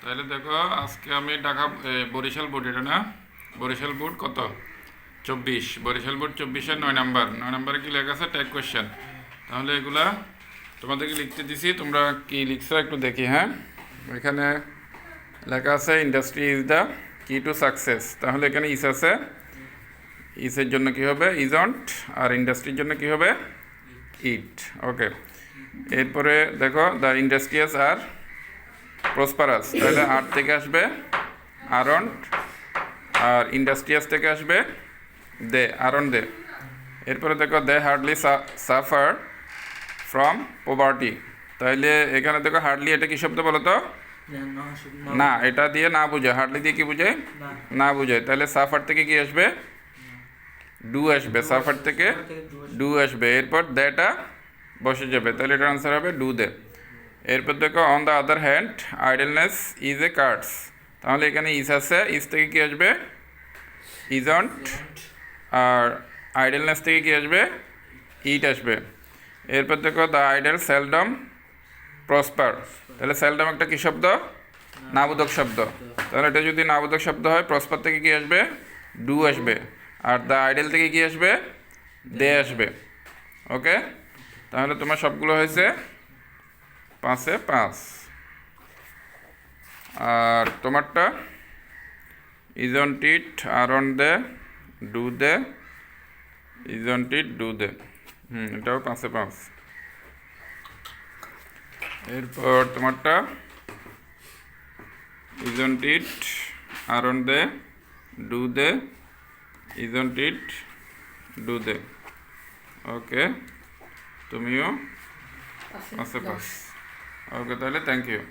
তাহলে দেখো আজকে আমি ঢাকা বরিশাল বোর্ড, এটা না? বরিশাল বোর্ড কত? 24। Barishal board 24-এর 9 number. 9 নাম্বারে কি লেখা আছে? Tag question. তাহলে এগুলা তোমাদেরকে লিখতে দিছি, তোমরা কি লিখছো একটু দেখি। হ্যাঁ, এখানে লেখা আছে ইন্ডাস্ট্রি ইজ দ্য কি টু সাকসেস। তাহলে এখানে ইস আছে, ইসের জন্য কি হবে? ইজন্ট। আর ইন্ডাস্ট্রির জন্য কি হবে? ইট। ওকে, এরপরে দেখো দ্য ইন্ডাস্ট্রিয়াস আর প্রসপারাস, তাহলে আর থেকে আসবে আরন্ট, আর ইন্ডাস্ট্রিয়াস থেকে আসবে দে, আরন দে। এরপরে দেখো দে হার্ডলি সাফার ফ্রম পোভার্টি, তাইলে এখানে দেখো হার্ডলি এটা কি শব্দ বলো তো? না, এটা দিয়ে না বুঝায়। হার্ডলি দিয়ে কি বুঝায়? না বুঝায়। তাহলে সাফার থেকে কি আসবে? ডু আসবে। সাফার থেকে ডু আসবে। এরপর দেটা বসে যাবে, তাহলে এটার আনসার হবে ডু দে। এরপর দেখো on the other hand idleness is a curse, তাহলে এখানে ইজ আছে, ইজ থেকে কি আসবে? ইজন্ট। আর আইডলনেস থেকে কি আসবে? ইট আসবে। এরপর দেখো দ্য আইডল সেলডম প্রসপার, তাহলে সেলডম একটা কি শব্দ? নাবোধক শব্দ। তাহলে এটা যদি নাবোধক শব্দ হয়, প্রসপার থেকে কি আসবে? ডু আসবে। আর দ্য আইডল থেকে কি আসবে? দে আসবে। ওকে, তাহলে তোমার সবগুলো হয়েছে 5-এ 5। আর তোমারটা isn't it, aren't they, do they, isn't it, do they. এটাও 5-এ 5। এরপর তোমারটা isn't it, aren't they, do they, isn't it, do they. Okay, তুমিও 5-এ 5। ওকে, তাহলে থ্যাংক ইউ।